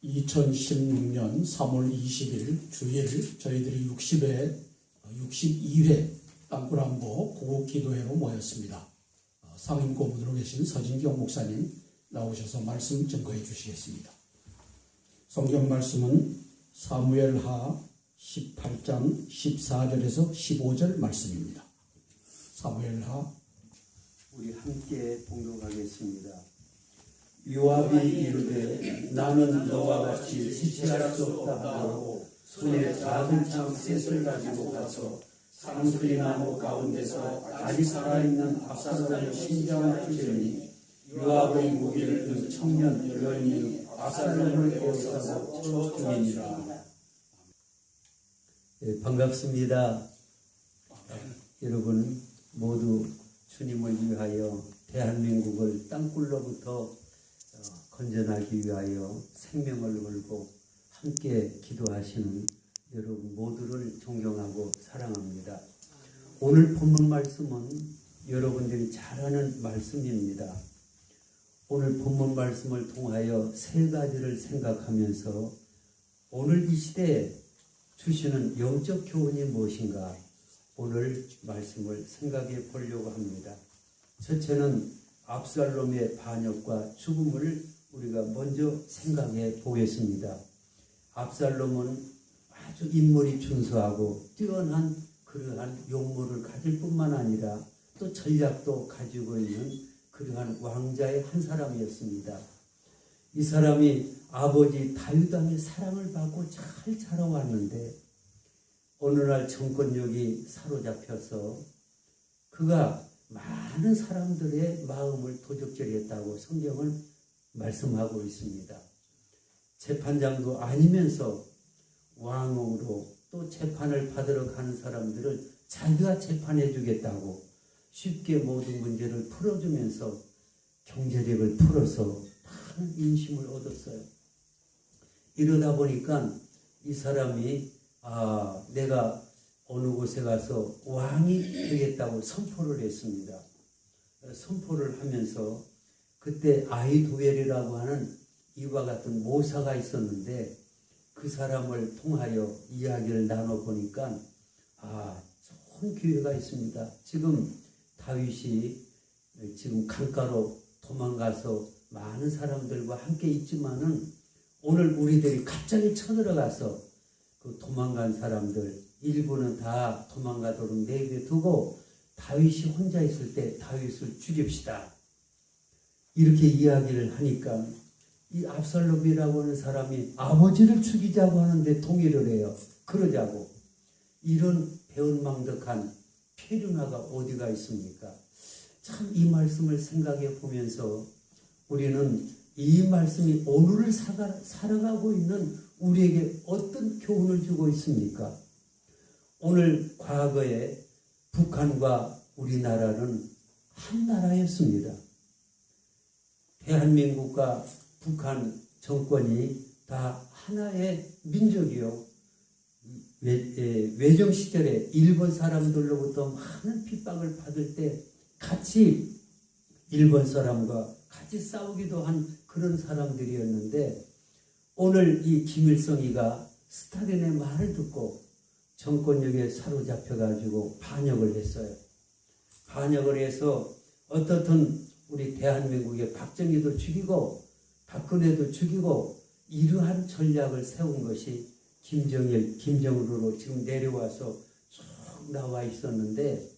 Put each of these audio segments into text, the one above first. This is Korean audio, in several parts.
2016년 3월 20일 주일 저희들이 62회 땅굴안보 구국기도회로 모였습니다. 상임 고문으로 계신 서진경 목사님 나오셔서 말씀 증거해 주시겠습니다. 성경 말씀은 사무엘하 18장 14절에서 15절 말씀입니다. 사무엘하 우리 함께 봉독하겠습니다. 요압이 이르되 나는 너와 같이 지체할 수 없다 하고 손에 작은 창 셋을 가지고 가서 상수리 나무 가운데서 아직 살아있는 압살롬의 심장을 찢으니 요압의 무기를 든 청년 10명이 압살롬을 에워싸고 쳐 죽이니라. 반갑습니다. 여러분 모두 주님을 위하여 대한민국을 땅굴로부터 건져나기 위하여 생명을 걸고 함께 기도하시는 여러분 모두를 존경하고 사랑합니다. 오늘 본문 말씀은 여러분들이 잘 아는 말씀입니다. 오늘 본문 말씀을 통하여 세 가지를 생각하면서 오늘 이 시대에 주시는 영적 교훈이 무엇인가 오늘 말씀을 생각해 보려고 합니다. 첫째는 압살롬의 반역과 죽음을 우리가 먼저 생각해 보겠습니다. 압살롬은 아주 인물이 준수하고 뛰어난 그러한 용모를 가질 뿐만 아니라 또 전략도 가지고 있는 그러한 왕자의 한 사람이었습니다. 이 사람이 아버지 다윗 왕의 사랑을 받고 잘 자라왔는데 어느 날 정권력이 사로잡혀서 그가 많은 사람들의 마음을 도적질했다고 성경은 말씀하고 있습니다. 재판장도 아니면서 왕으로 또 재판을 받으러 가는 사람들을 자기가 재판해 주겠다고 쉽게 모든 문제를 풀어주면서 경제력을 풀어서 많은 인심을 얻었어요. 이러다 보니까 이 사람이 내가 어느 곳에 가서 왕이 되겠다고 선포를 했습니다. 선포를 하면서 그때 아히도벨이라고 하는 이와 같은 모사가 있었는데 그 사람을 통하여 이야기를 나눠보니까 좋은 기회가 있습니다. 지금 다윗이 지금 강가로 도망가서 많은 사람들과 함께 있지만은 오늘 우리들이 갑자기 쳐들어가서 그 도망간 사람들 일부는 다 도망가도록 내버려두고 다윗이 혼자 있을 때 다윗을 죽입시다. 이렇게 이야기를 하니까 이 압살롬이라고 하는 사람이 아버지를 죽이자고 하는데 동의를 해요. 그러자고. 이런 배은망덕한 폐륜화가 어디가 있습니까? 참 이 말씀을 생각해 보면서 우리는 이 말씀이 오늘을 살아가고 있는 우리에게 어떤 교훈을 주고 있습니까? 오늘 과거에 북한과 우리나라는 한 나라였습니다. 대한민국과 북한 정권이 다 하나의 민족이요. 외정 시절에 일본 사람들로부터 많은 핍박을 받을 때 같이 일본 사람과 같이 싸우기도 한 그런 사람들이었는데 오늘 이 김일성이가 스탈린의 말을 듣고 정권력에 사로잡혀가지고 반역을 했어요. 반역을 해서 어떻든 우리 대한민국의 박정희도 죽이고 박근혜도 죽이고 이러한 전략을 세운 것이 김정일, 김정으로 지금 내려와서 쭉 나와 있었는데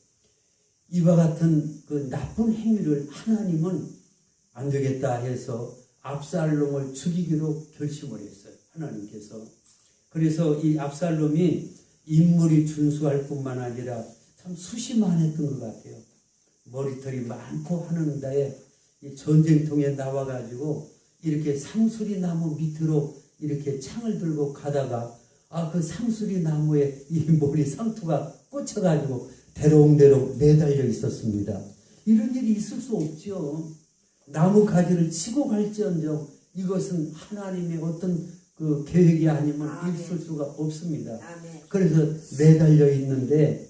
이와 같은 그 나쁜 행위를 하나님은 안 되겠다 해서 압살롬을 죽이기로 결심을 했어요. 하나님께서. 그래서 이 압살롬이 인물이 준수할 뿐만 아니라 참 수시만했던 것 같아요. 머리털이 많고 하는데 이 전쟁통에 나와가지고 이렇게 상수리 나무 밑으로 이렇게 창을 들고 가다가 그 상수리 나무에 이 머리 상투가 꽂혀가지고 대롱대롱 매달려 있었습니다. 이런 일이 있을 수 없죠. 나무 가지를 치고 갈지언정 이것은 하나님의 어떤 그 계획이 아니면 있을 수가 없습니다. 그래서 매달려 있는데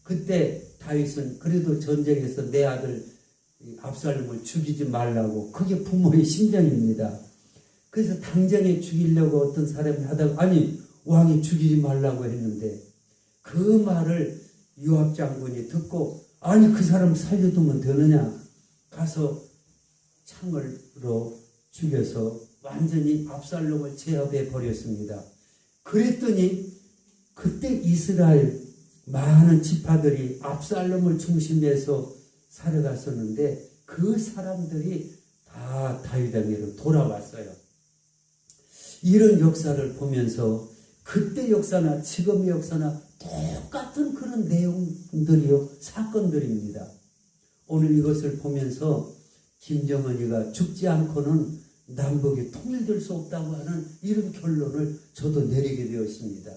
그때 다윗은 그래도 전쟁에서 내 아들 압살롬을 죽이지 말라고 그게 부모의 심정입니다. 그래서 당장에 죽이려고 어떤 사람이 하다가 아니 왕이 죽이지 말라고 했는데 그 말을 요압 장군이 듣고 아니 그 사람 살려두면 되느냐 가서 창으로 죽여서 완전히 압살롬을 제압해 버렸습니다. 그랬더니 그때 이스라엘 많은 지파들이 압살롬을 중심해서 살아갔었는데 그 사람들이 다 다윗 왕에게로 돌아왔어요. 이런 역사를 보면서 그때 역사나 지금의 역사나 똑같은 그런 내용들이요 사건들입니다. 오늘 이것을 보면서 김정은이가 죽지 않고는 남북이 통일될 수 없다고 하는 이런 결론을 저도 내리게 되었습니다.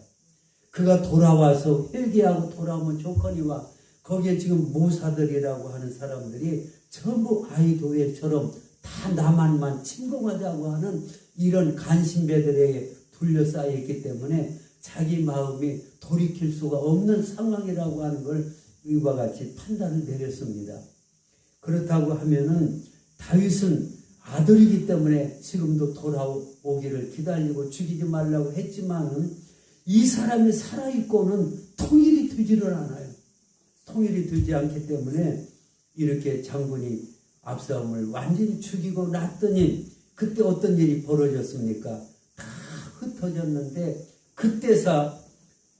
그가 돌아와서 회개하고 돌아오면 조건이와 거기에 지금 모사들이라고 하는 사람들이 전부 아이도엘처럼 다 남한만 침공하자고 하는 이런 간신배들에게 둘러싸여 있기 때문에 자기 마음이 돌이킬 수가 없는 상황이라고 하는 걸 이와 같이 판단을 내렸습니다. 그렇다고 하면은 다윗은 아들이기 때문에 지금도 돌아오기를 기다리고 죽이지 말라고 했지만은 이 사람이 살아있고는 통일이 되지를 않아요. 통일이 되지 않기 때문에 이렇게 장군이 압살롬을 완전히 죽이고 났더니 그때 어떤 일이 벌어졌습니까? 다 흩어졌는데 그때서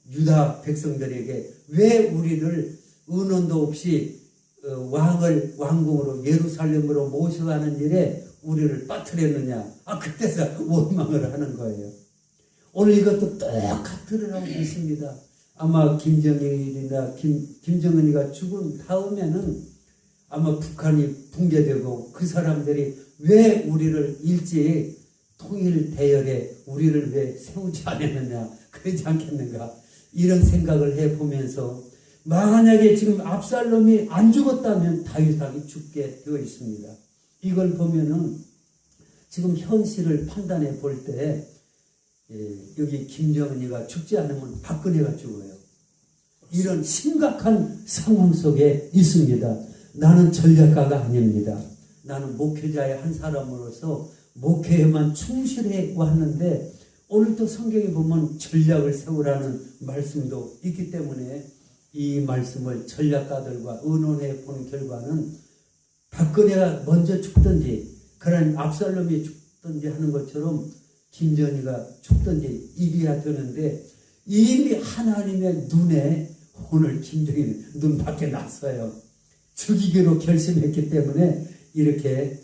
유다 백성들에게 왜 우리를 은원도 없이 왕궁으로 예루살렘으로 모셔가는 일에 우리를 빠뜨렸느냐? 그때서 원망을 하는 거예요. 오늘 이것도 똑같으리라고 믿습니다. 아마 김정일이나 김정은이가 죽은 다음에는 아마 북한이 붕괴되고 그 사람들이 왜 우리를 일찍 통일 대열에 우리를 왜 세우지 않았느냐 그러지 않겠는가 이런 생각을 해보면서 만약에 지금 압살롬이 안 죽었다면 다윗이 죽게 되어 있습니다. 이걸 보면은 지금 현실을 판단해 볼 때 여기 김정은이가 죽지 않으면 박근혜가 죽어요. 이런 심각한 상황 속에 있습니다. 나는 전략가가 아닙니다. 나는 목회자의 한 사람으로서 목회에만 충실해 왔는데 오늘도 성경에 보면 전략을 세우라는 말씀도 있기 때문에 이 말씀을 전략가들과 의논해 본 결과는 박근혜가 먼저 죽든지 그런 압살롬이 죽든지 하는 것처럼 김정은이가 죽든지 이래야 되는데 이미 하나님의 눈에 오늘 김정은이 눈 밖에 났어요. 죽이기로 결심했기 때문에 이렇게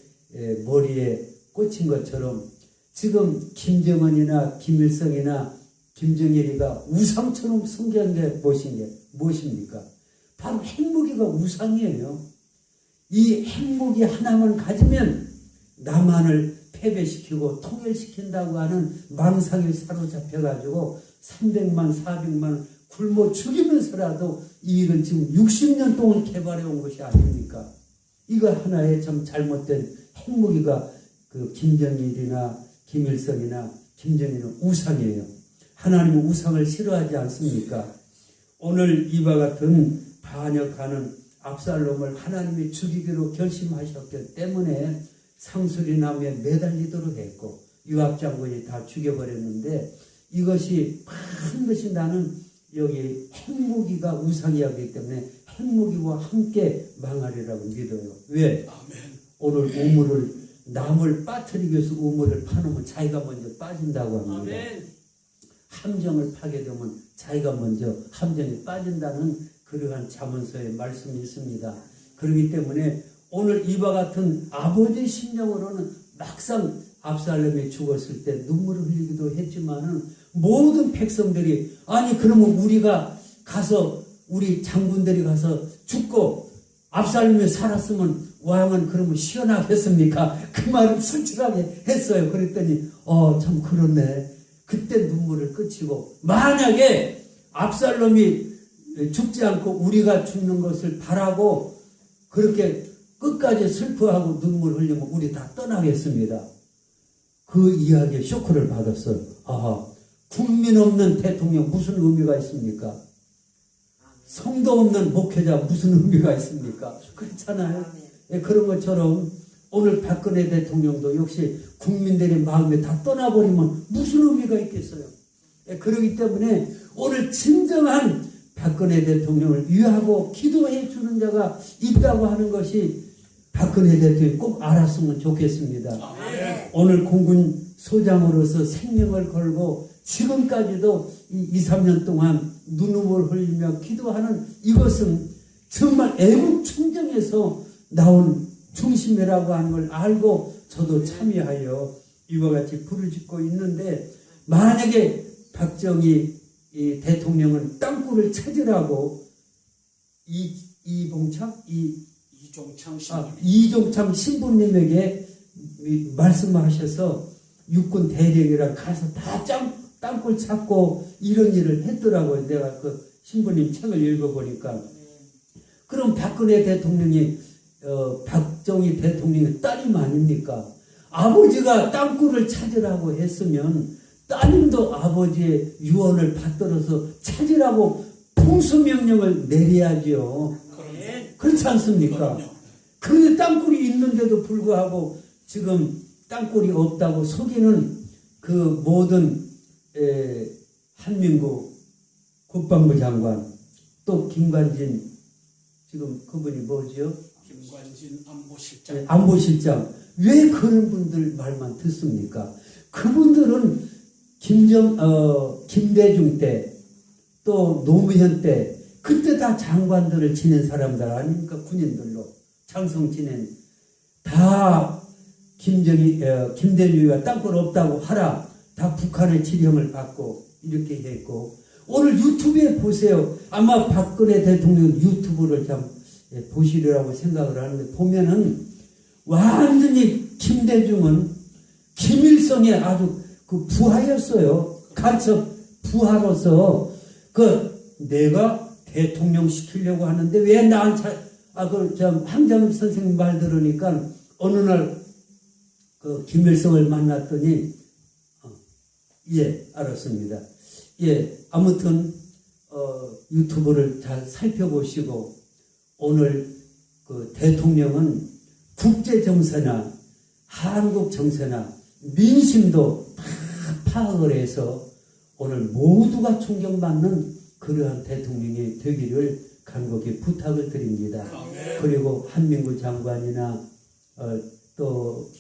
머리에 꽂힌 것처럼 지금 김정은이나 김일성이나 김정일이가 우상처럼 숨겨진 게 무엇입니까? 바로 핵무기가 우상이에요. 이 핵무기 하나만 가지면 남한을 패배시키고 통일시킨다고 하는 망상에 사로잡혀가지고 300만 400만 굶어 죽이면서라도 이 일을 지금 60년 동안 개발해온 것이 아닙니까? 이거 하나의 참 잘못된 핵무기가 그 김정일이나 김일성이나 김정일은 우상이에요. 하나님은 우상을 싫어하지 않습니까? 오늘 이와 같은 반역하는 압살롬을 하나님이 죽이기로 결심하셨기 때문에 상수리나무에 매달리도록 했고 요압 장군이 다 죽여버렸는데 이것이 반드시 나는 여기 핵무기가 우상이었기 때문에 핵무기와 함께 망하리라고 믿어요. 왜? 아멘. 오늘 남을 빠뜨리기 위해서 우물을 파놓으면 자기가 먼저 빠진다고 합니다. 아멘. 함정을 파게 되면 자기가 먼저 함정에 빠진다는 그러한 잠언서의 말씀이 있습니다. 그렇기 때문에 오늘 이와 같은 아버지의 심정으로는 막상 압살롬이 죽었을 때 눈물을 흘리기도 했지만은 모든 백성들이 아니 그러면 우리가 가서 우리 장군들이 가서 죽고 압살롬이 살았으면 왕은 그러면 시원하겠습니까? 그 말을 솔직하게 했어요. 그랬더니 참 그렇네. 그때 눈물을 그치고 만약에 압살롬이 죽지 않고 우리가 죽는 것을 바라고 그렇게 끝까지 슬퍼하고 눈물 흘리면 우리 다 떠나겠습니다. 그 이야기에 쇼크를 받았어요. 국민 없는 대통령 무슨 의미가 있습니까? 성도 없는 목회자 무슨 의미가 있습니까? 그렇잖아요. 그런 것처럼 오늘 박근혜 대통령도 역시 국민들의 마음에 다 떠나버리면 무슨 의미가 있겠어요? 그렇기 때문에 오늘 진정한 박근혜 대통령을 위하고 기도해 주는 자가 있다고 하는 것이 박근혜 대통령이 꼭 알았으면 좋겠습니다. 오늘 공군 소장으로서 생명을 걸고 지금까지도 2, 3년 동안 눈물을 흘리며 기도하는 이것은 정말 애국 충정에서 나온 중심이라고 하는 걸 알고 저도 참여하여 이와 같이 부르짖고 있는데, 만약에 박정희 대통령은 땅굴을 찾으라고 이종창 신부님에게 말씀하셔서 육군 대령이라 가서 다 땅굴 찾고 이런 일을 했더라고요. 내가 그 신부님 책을 읽어보니까. 그럼 박근혜 대통령이 박정희 대통령의 따님 아닙니까? 아버지가 땅굴을 찾으라고 했으면 따님도 아버지의 유언을 받들어서 찾으라고 풍수명령을 내려야죠. 그렇지 않습니까? 그런데 땅굴이 있는데도 불구하고 지금 땅굴이 없다고 속이는 그 모든 한민구 국방부 장관, 또 김관진, 지금 그분이 뭐지요? 김관진 안보실장. 안보실장. 왜 그런 분들 말만 듣습니까? 그분들은 김대중 때, 또 노무현 때, 그때 다 장관들을 지낸 사람들 아닙니까? 군인들로 장성 지낸. 다 김대중이가 땅굴 없다고 하라. 다 북한의 지령을 받고 이렇게 했고, 오늘 유튜브에 보세요. 아마 박근혜 대통령 유튜브를 참 보시리라고 생각을 하는데, 보면은 완전히 김대중은 김일성의 아주 그 부하였어요. 간첩 부하로서 내가 대통령 시키려고 하는데 왜 나한테 황정일 선생님 말 들으니까 어느 날 그 김일성을 만났더니 알았습니다. 아무튼 유튜브를 잘 살펴보시고, 오늘 그 대통령은 국제 정세나 한국 정세나 민심도 다 파악을 해서 오늘 모두가 존경받는 그러한 대통령이 되기를 간곡히 부탁을 드립니다. 그리고 한민구 장관이나 또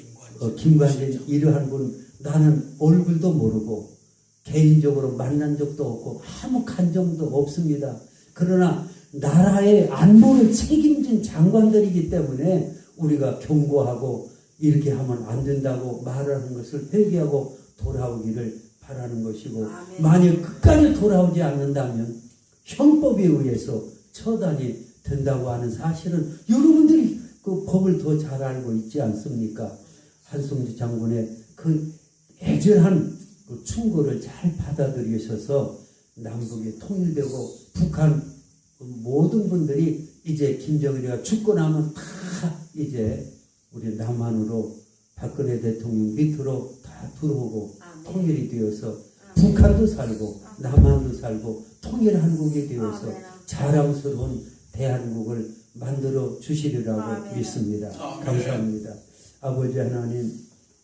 김관진 이러한 분, 나는 얼굴도 모르고 개인적으로 만난 적도 없고 아무 간정도 없습니다. 그러나 나라의 안보를 책임진 장관들이기 때문에 우리가 경고하고 이렇게 하면 안 된다고 말하는 것을 회개하고 돌아오기를 바라는 것이고, 만약 끝까지 돌아오지 않는다면 형법에 의해서 처단이 된다고 하는 사실은 여러분들이 그 법을 더 잘 알고 있지 않습니까? 한성주 장군의 그 애절한 그 충고를 잘 받아들이셔서 남북이 통일되고, 북한 모든 분들이 이제 김정일이가 죽고 나면 다 이제 우리 남한으로 박근혜 대통령 밑으로 다 들어오고 통일이 되어서 북한도 살고 남한도 살고 통일한국이 되어서 자랑스러운 대한국을 만들어 주시리라고 믿습니다. 감사합니다. 아버지 하나님,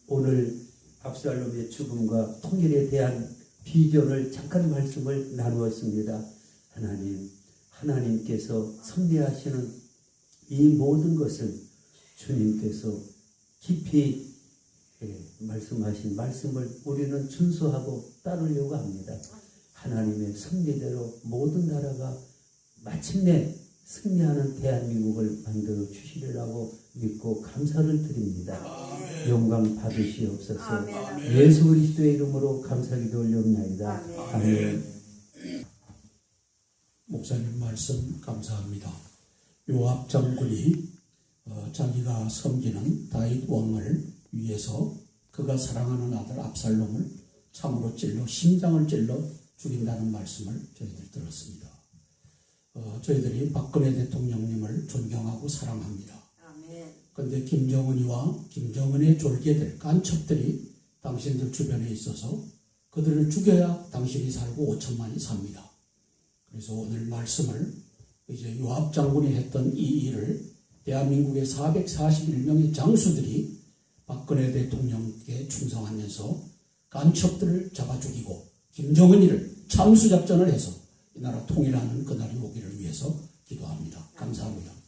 오늘 압살롬의 죽음과 통일에 대한 비전을 잠깐 말씀을 나누었습니다. 하나님께서 섭리하시는 이 모든 것을 주님께서 깊이 말씀하신 말씀을 우리는 준수하고 따르려고 합니다. 하나님의 섭리대로 모든 나라가 마침내 승리하는 대한민국을 만들어 주시리라고 믿고 감사를 드립니다. 영광 받으시옵소서. 예수 그리스도의 이름으로 감사기도 올려옵나이다. 아멘. 목사님 말씀 감사합니다. 요압 장군이 자기가 섬기는 다윗 왕을 위해서 그가 사랑하는 아들 압살롬을 참으로 심장을 찔러 죽인다는 말씀을 저희들 들었습니다. 저희들이 박근혜 대통령님을 존경하고 사랑합니다. 그런데 김정은이와 김정은의 졸개들, 간첩들이 당신들 주변에 있어서 그들을 죽여야 당신이 살고 5천만이 삽니다. 그래서 오늘 말씀을 이제 요압 장군이 했던 이 일을 대한민국의 441명의 장수들이 박근혜 대통령께 충성하면서 간첩들을 잡아 죽이고 김정은이를 참수작전을 해서 이 나라 통일하는 그날이 오기를 위해서 기도합니다. 감사합니다.